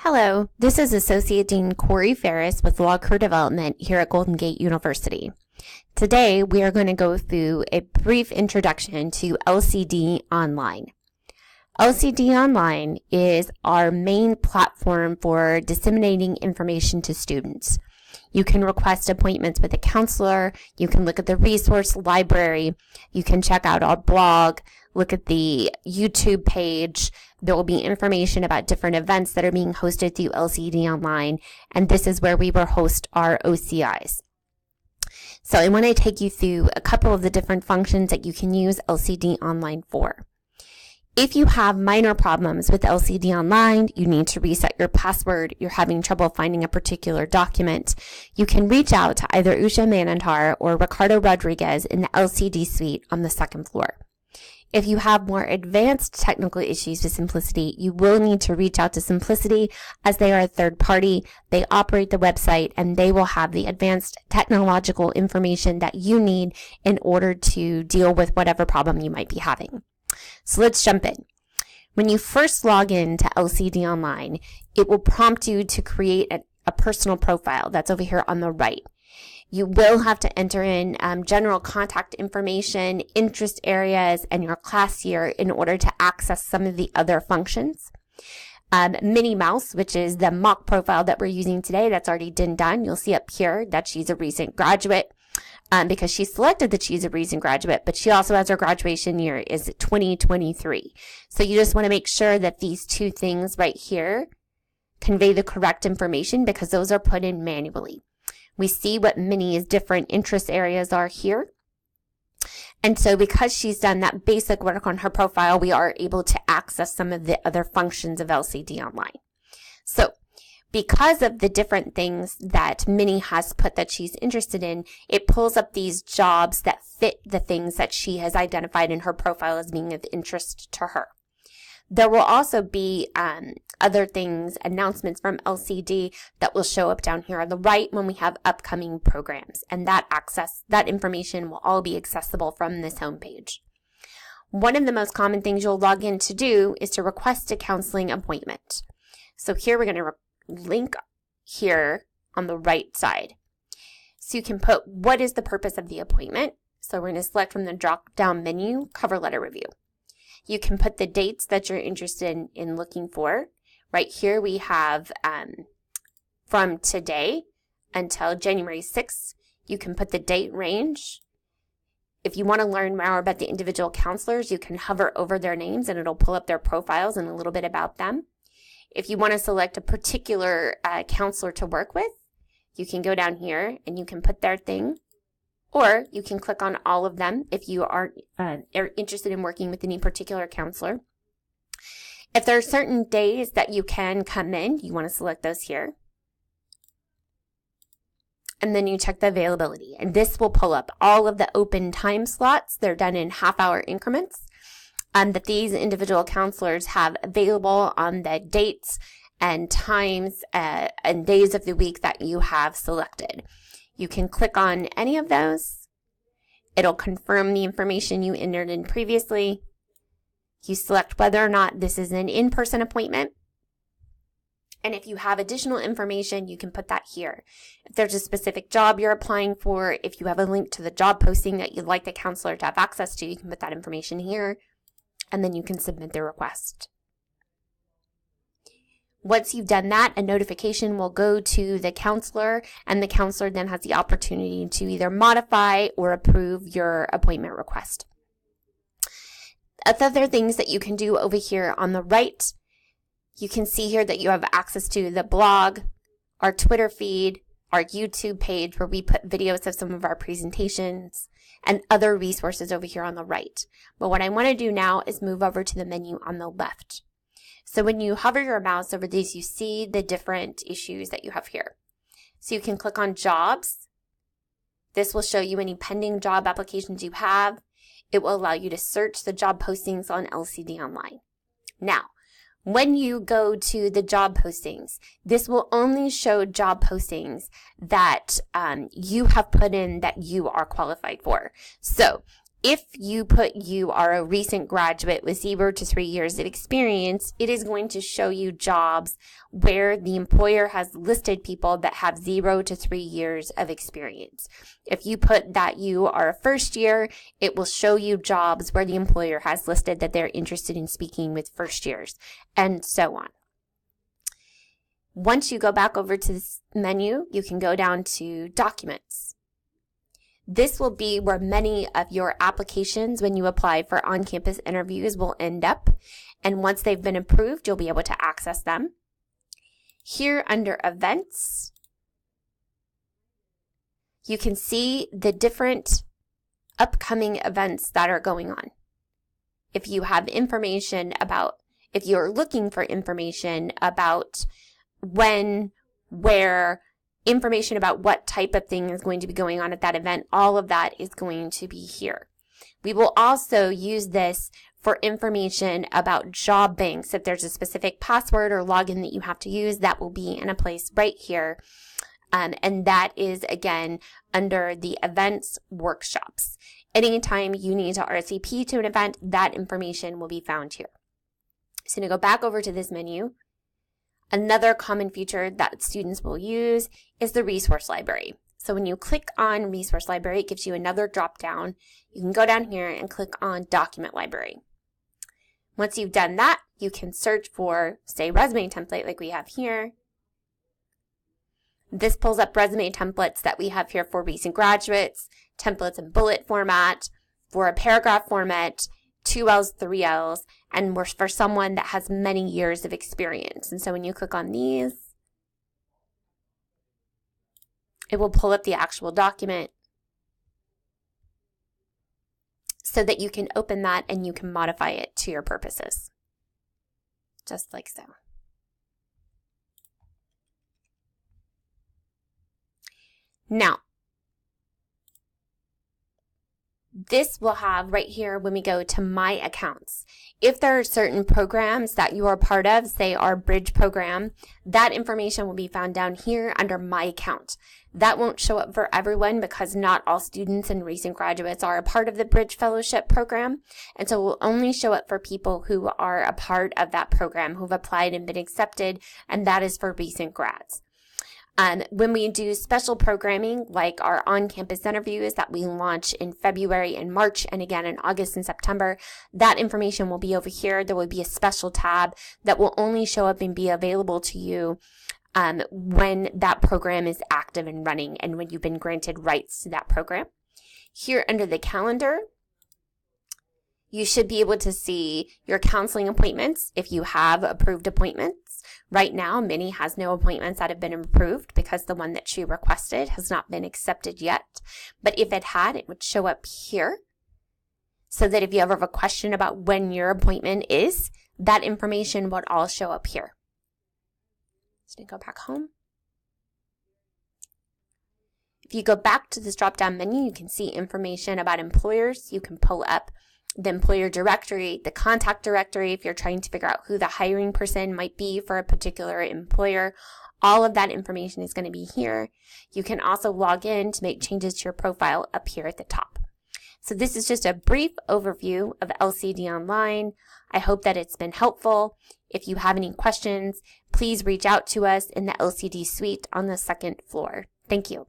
Hello, this is Associate Dean Corey Ferris with Law Career Development here at Golden Gate University. Today, we are going to go through a brief introduction to LCDOnline. LCDOnline is our main platform for disseminating information to students. You can request appointments with a counselor, you can look at the resource library, you can check out our blog, look at the YouTube page. There will be information about different events that are being hosted through LCDOnline, and this is where we will host our OCIs. So I want to take you through a couple of the different functions that you can use LCDOnline for. If you have minor problems with LCDOnline, you need to reset your password, you're having trouble finding a particular document, you can reach out to either Usha Manandhar or Ricardo Rodriguez in the LCD suite on the second floor. If you have more advanced technical issues with Simplicity, you will need to reach out to Simplicity as they are a third party. They operate the website and they will have the advanced technological information that you need in order to deal with whatever problem you might be having. So let's jump in. When you first log in to LCDOnline, it will prompt you to create a personal profile. That's over here on the right. You will have to enter in general contact information, interest areas, and your class year in order to access some of the other functions. Minnie Mouse, which is the mock profile that we're using today, that's already been done. You'll see up here that she's a recent graduate because she selected that she's a recent graduate, but she also has her graduation year is 2023. So you just want to make sure that these two things right here convey the correct information because those are put in manually. We see what Minnie's different interest areas are here. And so because she's done that basic work on her profile, we are able to access some of the other functions of LCDOnline. So because of the different things that Minnie has put that she's interested in, it pulls up these jobs that fit the things that she has identified in her profile as being of interest to her. There will also be other things, announcements from LCD that will show up down here on the right when we have upcoming programs. And that information will all be accessible from this homepage. One of the most common things you'll log in to do is to request a counseling appointment. So here we're going to link here on the right side. So you can put what is the purpose of the appointment. So we're going to select from the drop-down menu, cover letter review. You can put the dates that you're interested in looking for. Right here we have from today until January 6th. You can put the date range. If you want to learn more about the individual counselors, you can hover over their names and it'll pull up their profiles and a little bit about them. If you want to select a particular counselor to work with, you can go down here and you can put their thing. Or you can click on all of them if you are interested in working with any particular counselor. If there are certain days that you can come in, you want to select those here. And then you check the availability. And this will pull up all of the open time slots. They're done in half-hour increments that these individual counselors have available on the dates and times and days of the week that you have selected. You can click on any of those. It'll confirm the information you entered in previously. You select whether or not this is an in-person appointment. And if you have additional information, you can put that here. If there's a specific job you're applying for, if you have a link to the job posting that you'd like the counselor to have access to, you can put that information here. And then you can submit the request. Once you've done that, a notification will go to the counselor, and the counselor then has the opportunity to either modify or approve your appointment request. Other things that you can do over here on the right, you can see here that you have access to the blog, our Twitter feed, our YouTube page where we put videos of some of our presentations, and other resources over here on the right. But what I want to do now is move over to the menu on the left. So when you hover your mouse over these, you see the different issues that you have here. So you can click on jobs. This will show you any pending job applications you have. It will allow you to search the job postings on LCDOnline. Now, when you go to the job postings, this will only show job postings that you have put in that you are qualified for. So If you put you are a recent graduate with 0 to 3 years of experience, it is going to show you jobs where the employer has listed people that have 0 to 3 years of experience. If you put that you are a first year, it will show you jobs where the employer has listed that they're interested in speaking with first years, and so on. Once you go back over to this menu, you can go down to Documents. This will be where many of your applications when you apply for on-campus interviews will end up. And once they've been approved, you'll be able to access them. Here under Events, you can see the different upcoming events that are going on. If you have information about, if you're looking for information about when, where, information about what type of thing is going to be going on at that event, all of that is going to be here. We will also use this for information about job banks. If there's a specific password or login that you have to use, that will be in a place right here. And that is, again, under the Events Workshops. Anytime you need to RSVP to an event, that information will be found here. So to go back over to this menu, another common feature that students will use is the resource library. So when you click on Resource Library, it gives you another drop down. You can go down here and click on Document Library. Once you've done that, you can search for, say, resume template like we have here. This pulls up resume templates that we have here for recent graduates, templates in bullet format, for a paragraph format, 2Ls, 3Ls, and we're for someone that has many years of experience. And so when you click on these, it will pull up the actual document so that you can open that and you can modify it to your purposes, just like so. Now, this will have right here when we go to My Accounts. If there are certain programs that you are part of, say our Bridge program, that information will be found down here under My Account. That won't show up for everyone because not all students and recent graduates are a part of the Bridge Fellowship program. And so it will only show up for people who are a part of that program, who've applied and been accepted, and that is for recent grads. When we do special programming like our on-campus interviews that we launch in February and March and again in August and September, that information will be over here. There will be a special tab that will only show up and be available to you when that program is active and running and when you've been granted rights to that program. Here under the calendar, you should be able to see your counseling appointments if you have approved appointments. Right now, Minnie has no appointments that have been approved because the one that she requested has not been accepted yet. But if it had, it would show up here so that if you ever have a question about when your appointment is, that information would all show up here. So go back home. If you go back to this drop-down menu, you can see information about employers. You can pull up the employer directory, the contact directory if you're trying to figure out who the hiring person might be for a particular employer. All of that information is going to be here. You can also log in to make changes to your profile up here at the top. So this is just a brief overview of LCD Online. I hope that it's been helpful. If you have any questions, please reach out to us in the LCD suite on the second floor. Thank you.